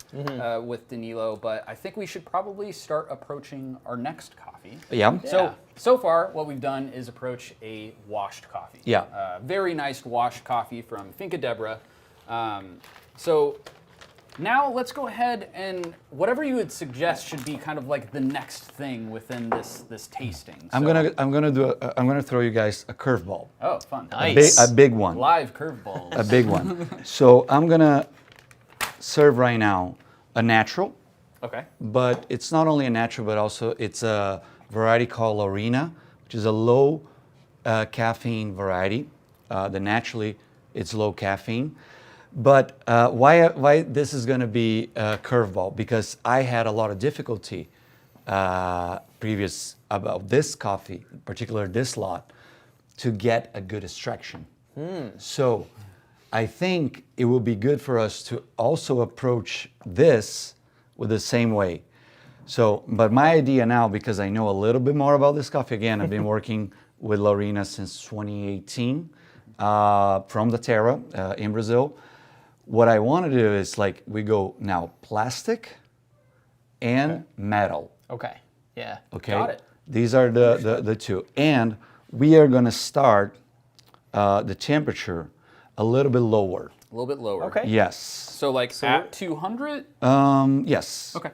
with Danilo. But I think we should probably start approaching our next coffee. Yeah. So far, what we've done is approach a washed coffee. Yeah. Very nice washed coffee from Finca Deborah. So now let's go ahead and whatever you would suggest should be kind of like the next thing within this tasting. I'm gonna throw you guys a curveball, Oh, fun. Nice. a big one, Live curveballs. a big one. So I'm gonna serve right now a natural, Okay. but it's not only a natural, but also it's a variety called Lorena, which is a low caffeine variety. The naturally it's low caffeine. But why this is going to be a curveball? Because I had a lot of difficulty previous about this coffee, in particular this lot, to get a good extraction. So I think it will be good for us to also approach this with the same way. So, but my idea now, because I know a little bit more about this coffee, again, I've been working with Lorena since 2018 from the Terra in Brazil. What I want to do is like we go now plastic and metal. Okay. Yeah. Okay. Got it. These are the two. And we are going to start the temperature a little bit lower. A little bit lower. Okay. Yes. So like at 200? Yes. Okay.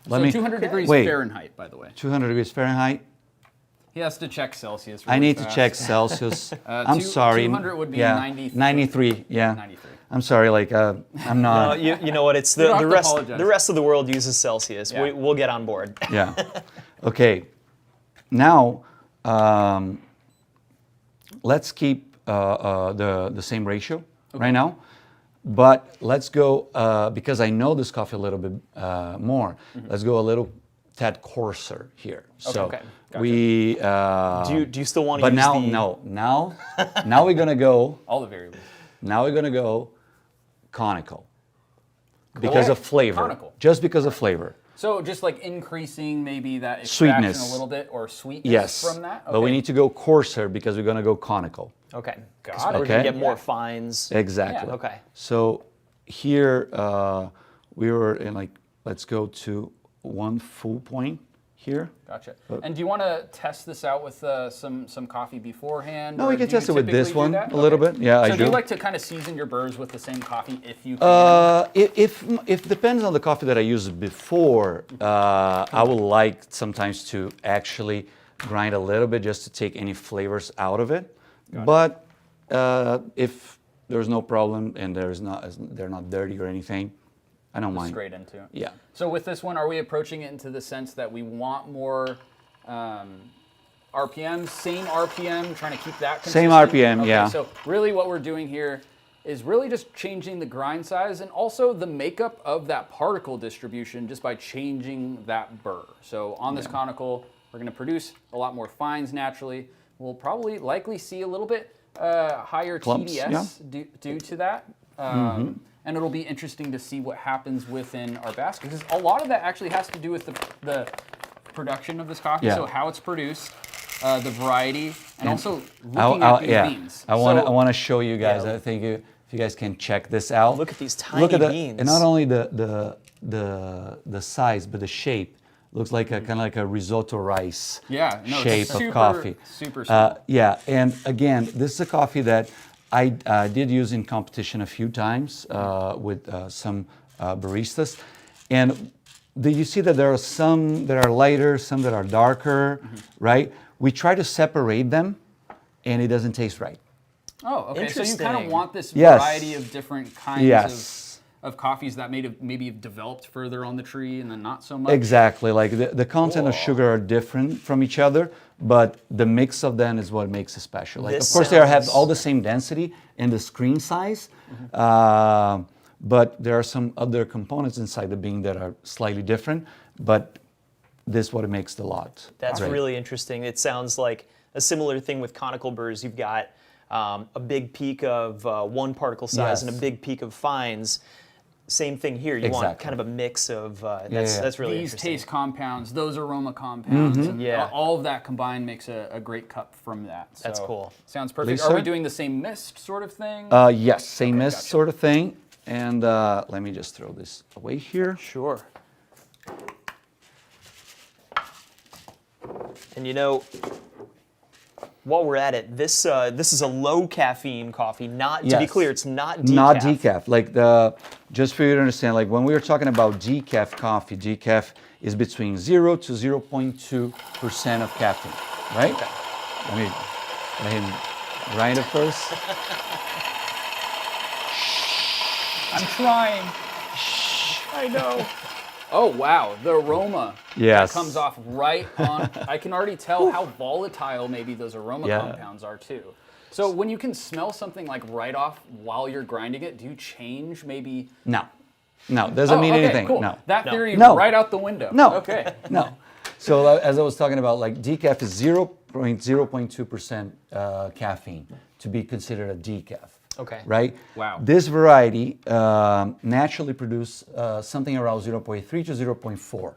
Let So me 200 degrees wait. Fahrenheit, by the way. 200 degrees Fahrenheit. He has to check Celsius. I really need to fast. check Celsius. I'm sorry. 200 would be yeah. 93. 93. Yeah. 93. I'm sorry. Like I'm No, not. you know what? It's You don't the have to rest. apologize. The rest of the world uses Celsius. Yeah. We'll get on board. Yeah. Okay. Now, let's keep the same ratio right now, but let's go because I know this coffee a little bit more. Let's go a little tad coarser here. So Okay. Gotcha. we. Do you still want to But use now, the? now we're gonna go. All the variables. Now we're gonna go conical because Okay. of flavor. Conical. Just because of flavor. So just like increasing maybe that extraction Sweetness. a little bit or sweetness Yes. from that? But we Okay. need to go coarser because we're gonna go conical. Okay. Got We're it. gonna Okay. get more Yeah. fines. Exactly. Yeah. Okay. So here we were in like, let's go to one full point here. Gotcha. And do you want to test this out with some coffee beforehand? No, or we can do you test it with this typically do one that? a little Okay. bit. Yeah, So I do you do. like to kind of season your burrs with the same coffee if you can? If depends on the coffee that I used before, I would like sometimes to actually grind a little bit just to take any flavors out of it. But if there's no problem and they're not dirty or anything, I don't mind. Straight into it. Yeah. So with this one, are we approaching it into the sense that we want more RPM, same RPM, trying to keep that consistent? Same RPM, Okay, yeah. So really what we're doing here is really just changing the grind size and also the makeup of that particle distribution just by changing that burr. So on this conical, we're going to produce a lot more fines naturally. We'll probably likely see a little bit higher Clumps, TDS due to that. and it'll be interesting to see what happens within our basket. Because a lot of that actually has to do with the production of this coffee, so how it's produced, the variety, and also looking at these beans. I want to show you guys. I think if you guys can check this out. Look at these tiny beans. And not only the size, but the shape. Looks like a kind of like a risotto rice shape of coffee. Super small. Yeah, and again, this is a coffee that I did use in competition a few times with some baristas, and you see that there are some that are lighter, some that are darker, right? We try to separate them, and it doesn't taste right. Oh, okay. So you kind of want this Yes. variety of different kinds of coffees that maybe have developed further on the tree and then not so much. Exactly. Like the content of sugar are different from each other, but the mix of them is what makes it special. Like, of course, they have all the same density and the screen size, but there are some other components inside the bean that are slightly different. But this is what it makes the lot. That's really interesting. It sounds like a similar thing with conical burrs. You've got a big peak of one particle size and a big peak of fines. Same thing here. You want kind of a mix of, that's really These interesting. taste compounds, those aroma compounds, and all of that combined makes a great cup from that. So That's cool. Sounds perfect. Lisa? Are we doing the same mist sort of thing? Yes, same mist sort of thing. And let me just throw this away here. Sure. And you know, while we're at it, this is a low caffeine coffee. To be clear, it's not decaf. Not decaf. Like just for you to understand, like when we were talking about decaf coffee, decaf is between 0 to 0.2% of caffeine, right? Okay. Let him grind it first. I'm trying. I know. Oh, wow. The aroma that comes off right on. I can already tell how volatile maybe those aroma compounds are, too. So when you can smell something like right off while you're grinding it, do you change maybe? No, doesn't mean anything. Cool. No. That theory right out the window. No. Okay. No. So as I was talking about, like decaf is 0.2% caffeine to be considered a decaf. Okay. Right? Wow. This variety naturally produce something around 0.3 to 0.4.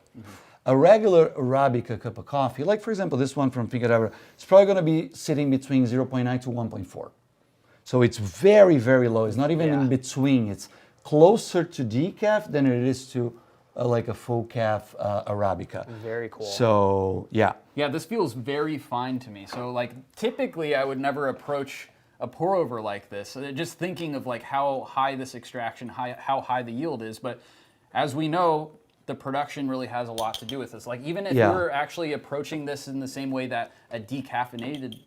A regular Arabica cup of coffee, like for example this one from Finca d'Avra, it's probably going to be sitting between 0.9 to 1.4. So it's very, very low. It's not even in between. It's closer to decaf than it is to like a full calf Arabica. Very cool. So, yeah. Yeah, this feels very fine to me. So like typically I would never approach a pour over like this, just thinking of like how high this extraction, how high the yield is. But as we know, the production really has a lot to do with this. Like even if we're actually approaching this in the same way that a decaffeinated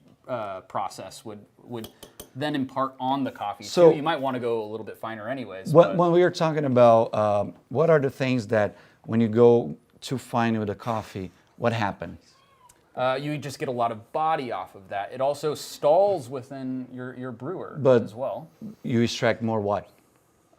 process would then impart on the coffee too, you might want to go a little bit finer anyways. When we were talking about what are the things that when you go too fine with a coffee, what happens? You just get a lot of body off of that. It also stalls within your brewer as well. You extract more what?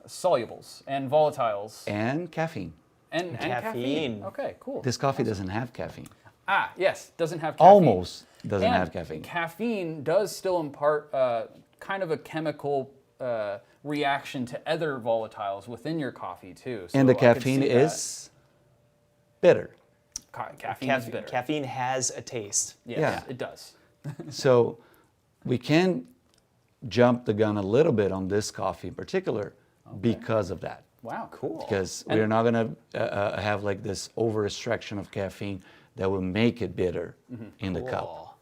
Solubles and volatiles. And caffeine. And caffeine. Okay, cool. This coffee doesn't have caffeine. Ah, yes, doesn't have caffeine. Almost doesn't have caffeine. Caffeine does still impart kind of a chemical reaction to other volatiles within your coffee too. So and the caffeine is bitter. Caffeine is bitter. Caffeine has a taste. Yes, it does. So we can jump the gun a little bit on this coffee in particular because of that. Wow, cool. Because we're not going to have like this over extraction of caffeine that will make it bitter in the cup.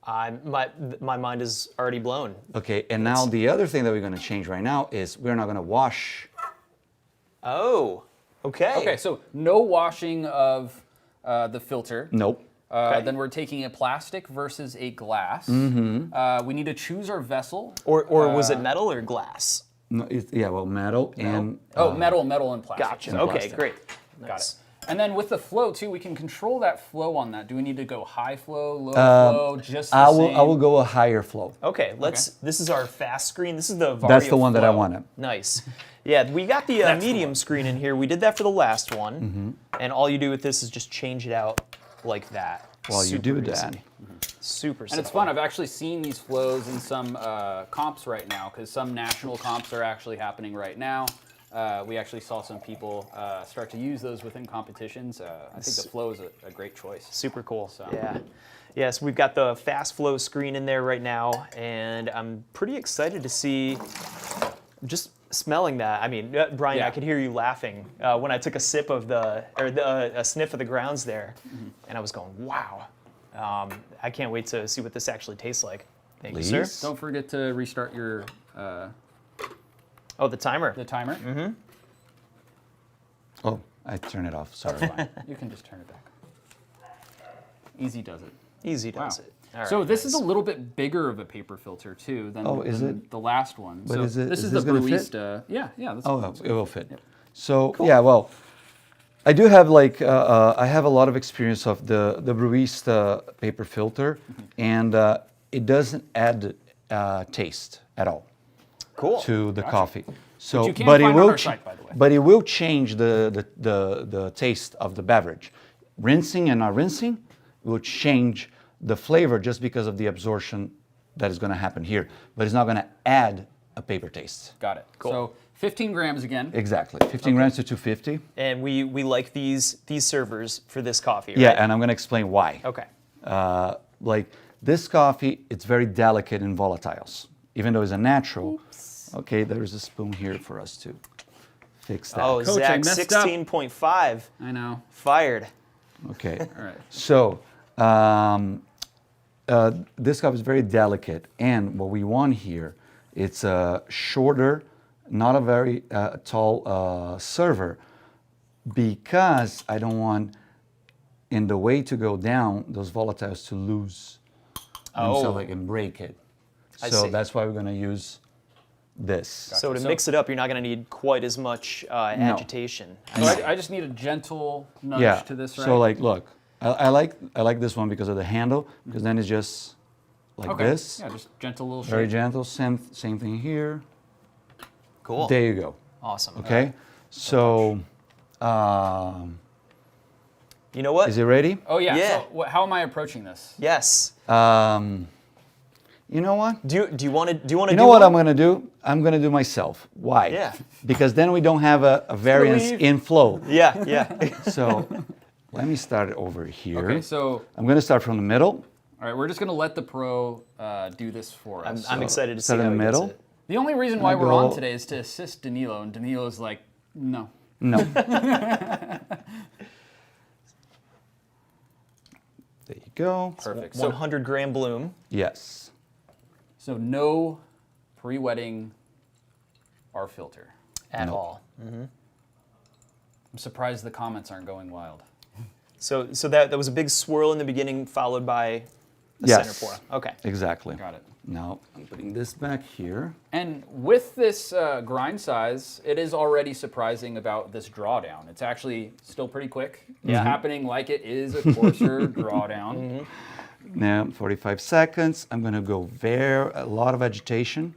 My mind is already blown. Okay, and now the other thing that we're going to change right now is we're not going to wash. Oh, okay. Okay, so no washing of the filter. Nope. Then we're taking a plastic versus a glass. We need to choose our vessel. Or was it metal or glass? No, metal and... metal and plastic. Gotcha. Okay, plastic. great. Got Nice. it. And then with the flow too, we can control that flow on that. Do we need to go high flow, low flow, just the same? I will go a higher flow. Okay, this is our fast screen. This is the Vario That's the one that I Flow. wanted. Nice. Yeah, we got the medium screen in here. We did that for the last one. And all you do with this is just change it out like that. while you do that. Super simple. And it's fun. I've actually seen these flows in some comps right now because some national comps are actually happening right now. We actually saw some people start to use those within competitions. I think the flow is a great choice. Super cool. So. Yeah. Yes, we've got the fast flow screen in there right now, and I'm pretty excited to see just smelling that. I mean, Brian, Yeah. I could hear you laughing when I took a sip of a sniff of the grounds there, and I was going, wow. I can't wait to see what this actually tastes like. Thank you, sir. Please. Don't forget to restart your Oh, the timer. the timer. Mm-hmm. Oh, I turned it off. Sorry. That's fine. You can just turn it back. Easy does it. Easy does Wow. it. All So right, this is a nice. little bit bigger of a paper filter too than, Oh, is than it? the last one. But so is it- this is is this the gonna fit? Barista. Yeah, that's Oh, that's it will fit. Yep. So yeah, well, I do have like I have a lot of experience of the Barista paper filter, and it doesn't add taste at all Cool. to the coffee. So, you can but it find on will our site, by the way. but it will change the taste of the beverage. Rinsing and not rinsing will change the flavor just because of the absorption that is going to happen here, but it's not going to add a paper taste. Got it. Cool. So 15 grams again. Exactly, 15 grams to 250. And we like these servers for this coffee, right? Yeah, and I'm going to explain why. Okay. Like this coffee, it's very delicate in volatiles, even though it's a natural. Oops. Okay, there's a spoon here for us to fix that. Oh, Coach, I Zach, messed up. 16.5. I know. Fired. Okay. All right. So this cup is very delicate, and what we want here, it's a shorter, not a very tall server, because I don't want, in the way to go down, those volatiles to lose themselves, like, and break it. I So see. that's why we're going to use this. So to So- mix it up, you're not going to need quite as much agitation. So I just need a gentle nudge Yeah. to this, right? So like, look, I like this one because of the handle, because then it's just like okay. this. Yeah, just gentle little Very shake. gentle. Same thing here. Cool. There you go. Awesome. Okay. So, You know what? is it ready? Oh yeah. Yeah. So how am I approaching this? Yes. You know what? Do you want to You know what I'm gonna do? I'm gonna do myself. Why? Yeah. Because then we don't have a variance Leave. in flow. Yeah, yeah. So, let me start it over here. Okay. So I'm gonna start from the middle. all right, we're just gonna let the pro do this for us. I'm excited to see start in how the he does middle. it. The only reason why I we're on go- today is to assist Danilo, and Danilo's like, no. No. There you go. Perfect. So 100-gram bloom. Yes. so no pre-wetting our filter. At Nope. all. I'm surprised the comments aren't going wild. So that was a big swirl in the beginning, followed by a Yes. center pour. Okay. Exactly. Got it. Now I'm putting this back here. And with this grind size, it is already surprising about this drawdown. It's actually still pretty quick. It's happening like it is a coarser drawdown. Now 45 seconds. I'm gonna go a lot of agitation.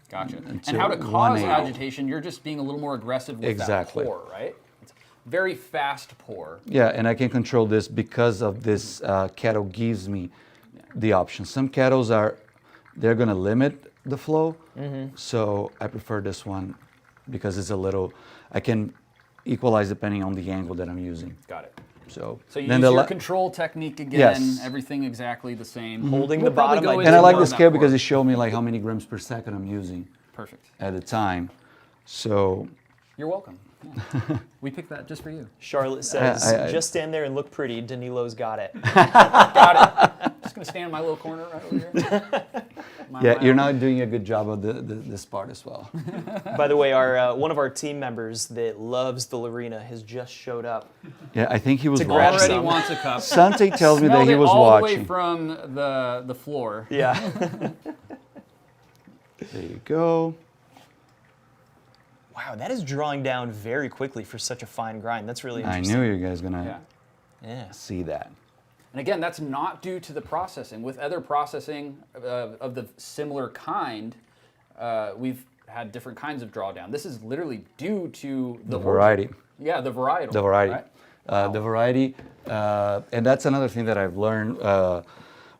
Gotcha. And Until how to cause 180. agitation, you're just being a little more aggressive with Exactly. that pour, right? It's very fast pour. Yeah, and I can control this because of this kettle gives me the option. Some kettles they're gonna limit the flow. So I prefer this one because it's I can equalize depending on the angle that I'm using. Got it. So So you then use the your la- control technique again, Yes. everything exactly the same. Holding We'll the probably bottom, go I into and I like more the of that scale because pour. it showed me like how many grams per second I'm using Perfect. at a time. So You're welcome. Yeah. We picked that just for you. Charlotte says, I- just stand there and look pretty. Danilo's got it. Got it. Just gonna stand in my little corner right over here. yeah, you're not doing a good job of this part as well. By the way, our one of our team members that loves the Lorena has just showed up. Yeah, I think he was To grab watching. Already some. wants a cup. Sante tells me that Smelled he it was all the way watching. from the floor. Yeah. There you go. Wow, that is drawing down very quickly for such a fine grind. That's really I interesting. knew you guys gonna Yeah. Yeah. see that. And again, that's not due to the processing. With other processing of the similar kind, we've had different kinds of drawdown. This is literally due to The origin. variety. Yeah, the varietal. The variety. right? The variety, and that's another thing that I've learned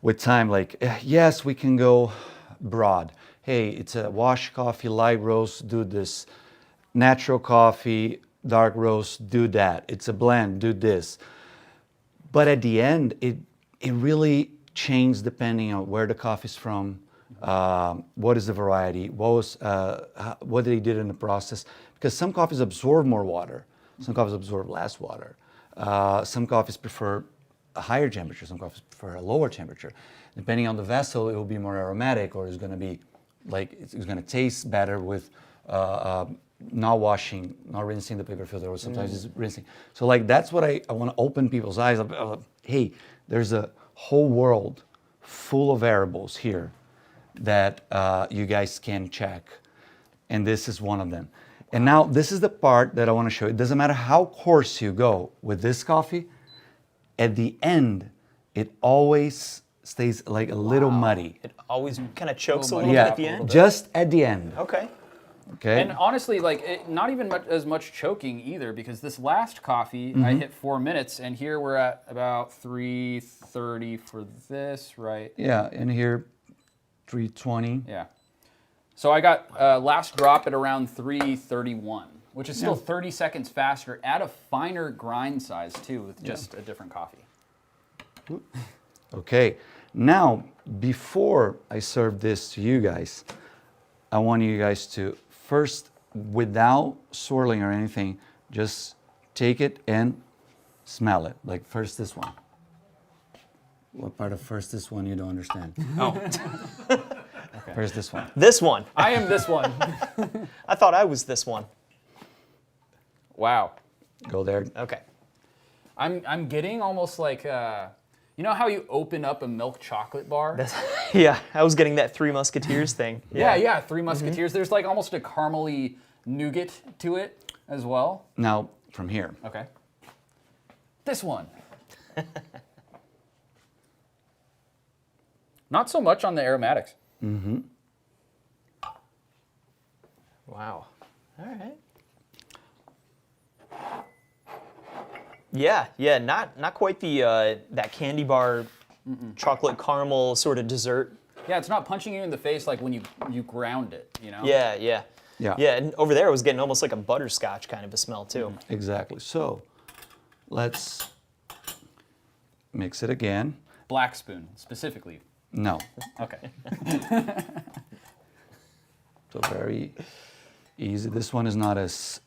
with time. Like, yes, we can go broad. Hey, it's a wash coffee, light roast, do this. Natural coffee, dark roast, do that. It's a blend, do this. But at the end, it really changed depending on where the coffee's from, what is the variety, what they did in the process. Because some coffees absorb more water, some coffees absorb less water. Some coffees prefer a higher temperature, some coffees prefer a lower temperature. Depending on the vessel, it will be more aromatic, or it's going to be like it's going to taste better with not washing, not rinsing the paper filter, or sometimes it's rinsing. So like that's what I want to open people's eyes up. Hey, there's a whole world full of variables here that you guys can check, and this is one of them. And now this is the part that I want to show you. It doesn't matter how coarse you go with this coffee, at the end, it always stays like a little muddy. It always kind of chokes a little Yeah, bit at the end? just at the end. Okay. Okay. And honestly, like not even as much choking either, because this last coffee I hit 4 minutes, and here we're at about 3:30 for this, right? Yeah, and here 3:20. Yeah. So I got last drop at around 3:31, which is still 30 seconds faster at a finer grind size too, with just a different coffee. Okay. Now, before I serve this to you guys, I want you guys to first, without swirling or anything, just take it and smell it. Like first this one. What part of first this one you don't understand? Oh. Okay. First this one. This one. I am this one. I thought I was this one. Wow. Go there. Okay. I'm getting almost like you know how you open up a milk chocolate bar? Yeah, I was getting that Three Musketeers thing. Yeah, Three Musketeers. There's like almost a caramely nougat to it as well. Now, from here. Okay. This one. Not so much on the aromatics. Mm-hmm. Wow. All right. Yeah, not quite the that candy bar chocolate caramel sort of dessert. Yeah, it's not punching you in the face like when you ground it, you know? Yeah. Yeah. And over there, I was getting almost like a butterscotch kind of a smell too. Exactly. So, let's mix it again. Black spoon, specifically. No. Okay. So very easy. This one is not as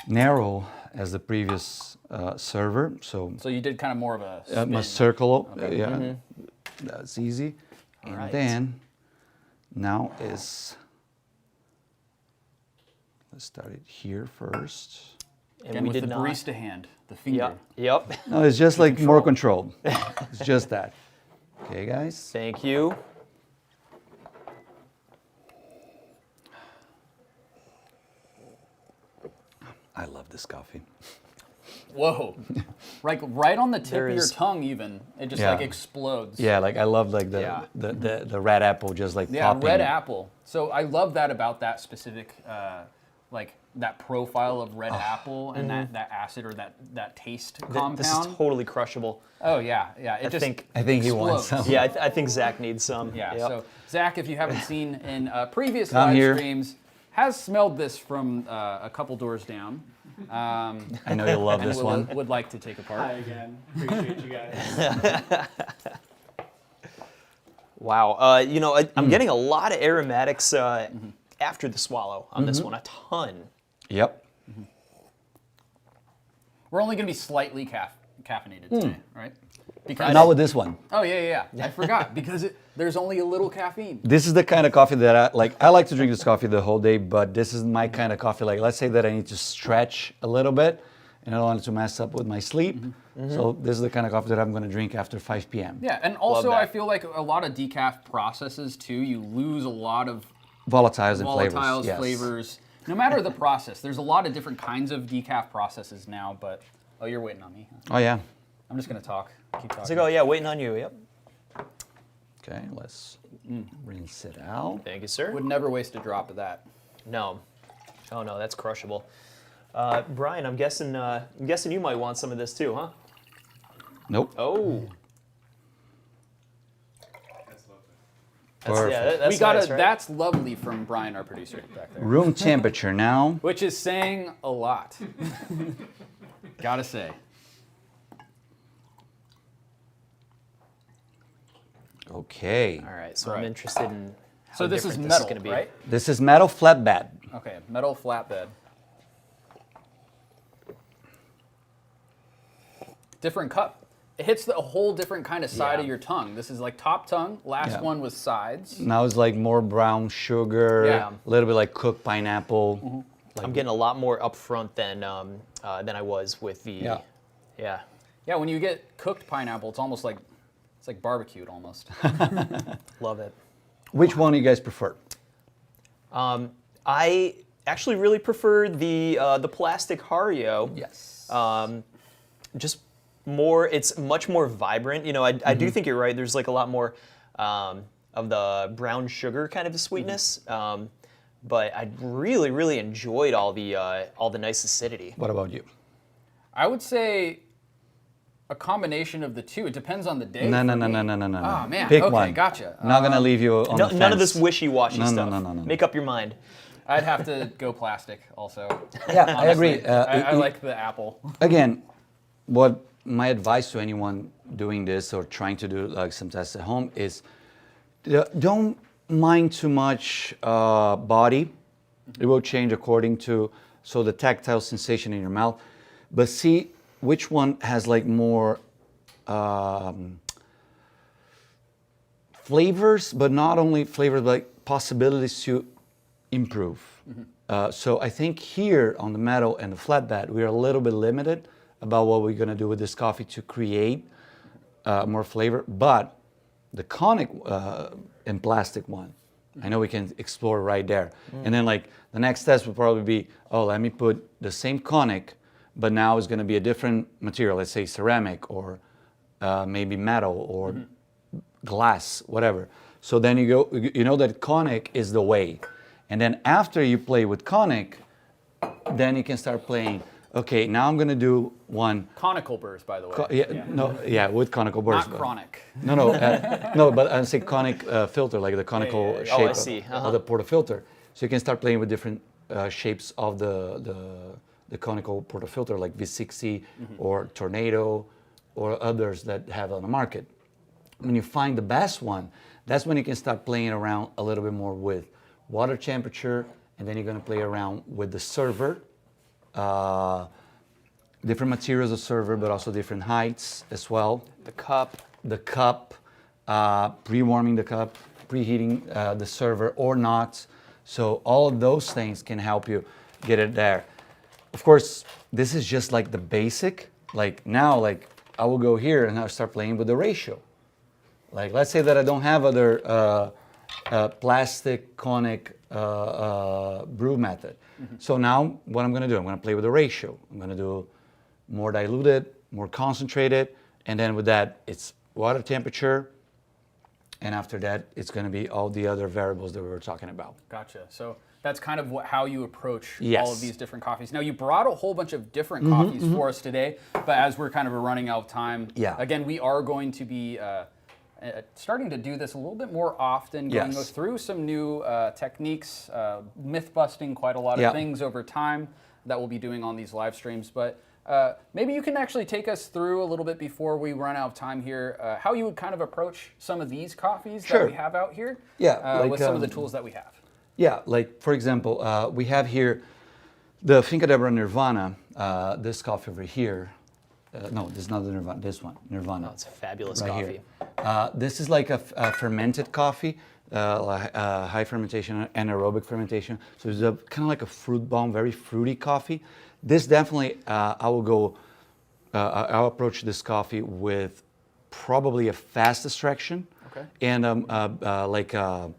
narrow as the previous server. So You did kind of more of a spin. a circle. Okay. Yeah, that's easy. And right. then now is, let's start it here first. And Again, we with did the not. barista hand, the finger. Yep. No, it's just like more controlled. It's just that. Okay, guys. Thank you. I love this coffee. Whoa. right on the tip There of your is- tongue even. It just Yeah. like explodes. Yeah, like I love like Yeah. the red apple just like Yeah, popping. red apple. So I love that about that specific, like that profile of red apple and that acid or that taste compound. This is totally crushable. Oh yeah. It just I think he wants explodes. some. Yeah, I think Zach needs some. Yeah. Yep. So Zach, if you haven't seen in previous Come live here. streams, has smelled this from a couple doors down. I know you'll love And this one. would like to take a part. Hi again. Appreciate you guys. Wow. I'm getting a lot of aromatics after the swallow on this one, a ton. Yep. We're only going to be slightly caffeinated today, right? Because Not with this one. oh yeah. I forgot because there's only a little caffeine. This is the kind of coffee that I like. I like to drink this coffee the whole day, but this is my kind of coffee. Like, let's say that I need to stretch a little bit, and I don't want it to mess up with my sleep. So this is the kind of coffee that I'm going to drink after 5 p.m. Yeah, and also that. I feel like a lot of decaf processes too. You lose a lot of Volatiles and volatiles, flavors. Yes. flavors. No matter the process, there's a lot of different kinds of decaf processes now. But you're waiting on me. Oh yeah. I'm just going to talk. Keep talking. So go, yeah, waiting on you. Yep. Okay, let's rinse it out. Thank you, sir. Would never waste a drop of that. No. Oh no, that's crushable. Brian, I'm guessing you might want some of this too, huh? Nope. Oh. Perfect. That's We got nice, right? That's lovely from Brian, our producer, back there. Room temperature now. Which is saying a lot. Gotta say. Okay. All right, so Right. I'm interested in how So this is different metal, gonna be. right? This is metal flatbed. Okay, metal flatbed. Different cup. It hits a whole different kind of side Yeah. of your tongue. This is like top tongue. Last Yeah. one was sides. Now it's like more brown sugar, Yeah. a little bit like cooked pineapple. I'm getting a lot more upfront than I was with the. Yeah. Yeah. Yeah, when you get cooked pineapple, it's almost like barbecued almost. Love it. Which one do you guys prefer? I actually really prefer the plastic Hario. Yes. Just more, it's much more vibrant. You know, I do think you're right. There's like a lot more of the brown sugar kind of a sweetness. But I really, really enjoyed all the nice acidity. What about you? I would say a combination of the two. It depends on the day. No. Oh, man. Pick Okay, one. gotcha. Not gonna leave you on the None of fence. this wishy-washy No, no, stuff. no. Make up your mind. I'd have to go plastic also. Yeah, I honestly. agree. I like the apple. Again, what my advice to anyone doing this or trying to do like some tests at home is don't mind too much body. It will change according to the tactile sensation in your mouth, but see which one has like more flavors, but not only flavors, but like possibilities to improve. So I think here on the metal and the flatbed, we're a little bit limited about what we're going to do with this coffee to create more flavor. But the conic and plastic one, I know we can explore right there. And then like the next test would probably be, let me put the same conic, but now it's going to be a different material. Let's say ceramic or maybe metal or glass, whatever. So then you know that conic is the way. And then after you play with conic, then you can start playing, okay, now I'm going to do one. Conical burrs, by the way. With conical burrs. Not chronic. No, but I say conic filter, like the conical Yeah. shape Oh, I see. of the portafilter. So you can start playing with different shapes of the conical portafilter, like V60 or Tornado or others that have on the market. When you find the best one, that's when you can start playing around a little bit more with water temperature, and then you're going to play around with the server, different materials of server, but also different heights as well. The cup. Pre-warming the cup, preheating the server or not. So all of those things can help you get it there. Of course, this is just like the basic. Like now, like I will go here and I'll start playing with the ratio. Like let's say that I don't have other plastic conic brew method. So now what I'm gonna do, I'm gonna play with the ratio. I'm gonna do more diluted, more concentrated, and then with that, it's water temperature, and after that, it's gonna be all the other variables that we were talking about. Gotcha. So that's kind of how you approach Yes. all of these different coffees. Now, you brought a whole bunch of different coffees for us today, but as we're kind of running out of time, again, we are going to be starting to do this a little bit more often, going Yes. through some new techniques, myth busting quite a lot of things over time that we'll be doing on these live streams. But maybe you can actually take us through a little bit before we run out of time here, how you would kind of approach some of these coffees that we have out here with some of the tools that we have. Yeah, like for example, we have here the Finca Deborah Nirvana, this coffee over here. No, this is not the Nirvana, this one, Nirvana. Oh, it's a fabulous right coffee. Here. This is like a fermented coffee, high fermentation, anaerobic fermentation. So it's kind of like a fruit bomb, very fruity coffee. This definitely, I'll approach this coffee with probably a fast extraction and like a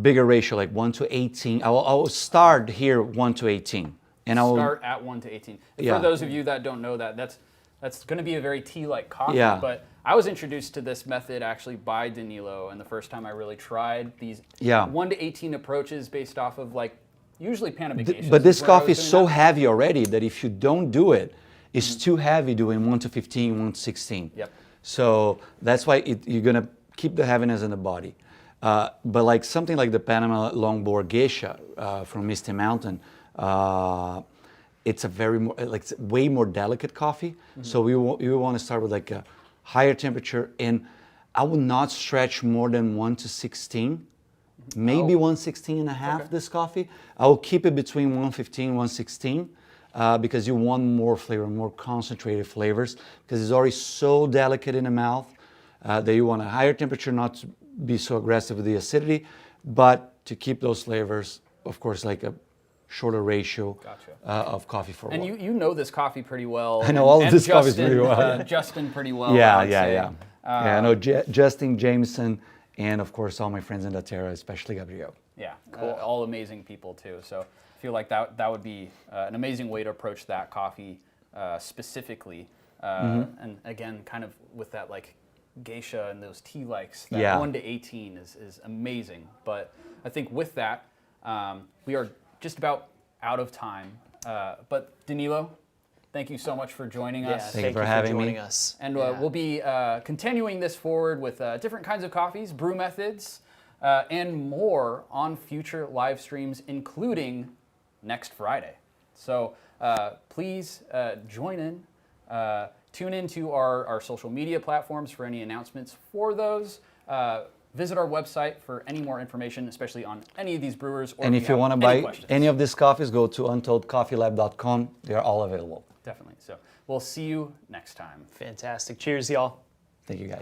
bigger ratio, like 1:18. I'll start here 1:18. And I'll start at 1:18. Yeah. For those of you that don't know that, that's going to be a very tea-like coffee. Yeah. But I was introduced to this method actually by Danilo, and the first time I really tried these 1:18 approaches based off of like usually Panamanications. But this is where I coffee was is doing so that. heavy already that if you don't do it, it's too heavy doing 1 to 15, 1 to 16. Yep. So that's why you're gonna keep the heaviness in the body. But like something like the Panama Longboard Geisha from Misty Mountain, it's a it's way more delicate coffee. So we want to start with like a higher temperature, and I would not stretch more than 1 to 16. Maybe 116 and a half this coffee. I will keep it between 115 and 116 because you want more flavor, more concentrated flavors, because it's already so delicate in the mouth that you want a higher temperature, not to be so aggressive with the acidity, but to keep those flavors, of course, like a shorter ratio of coffee for And one. you know this coffee pretty well. I know all of and this coffee Justin, pretty well. Justin pretty well. Yeah, I'd say. yeah. I know Justin, Jameson, and of course all my friends in La Terra, especially Gabriel. Yeah, all amazing people too. So I feel like that would be an amazing way to approach that coffee specifically. And again, kind of with that like geisha and those tea likes, that 1 to 18 is amazing. But I think with that, we are just about out of time. But Danilo, thank you so much for joining us. Thank you for having me. joining us. And we'll be continuing this forward with different kinds of coffees, brew methods, and more on future live streams, including next Friday. So please join in. Tune into our social media platforms for any announcements for those. Visit our website for any more information, especially on any of these brewers. Or And if you want to buy questions. any of these coffees, go to untoldcoffeelab.com. They are all available. Definitely. So we'll see you next time. Fantastic. Cheers, y'all. Thank you, guys.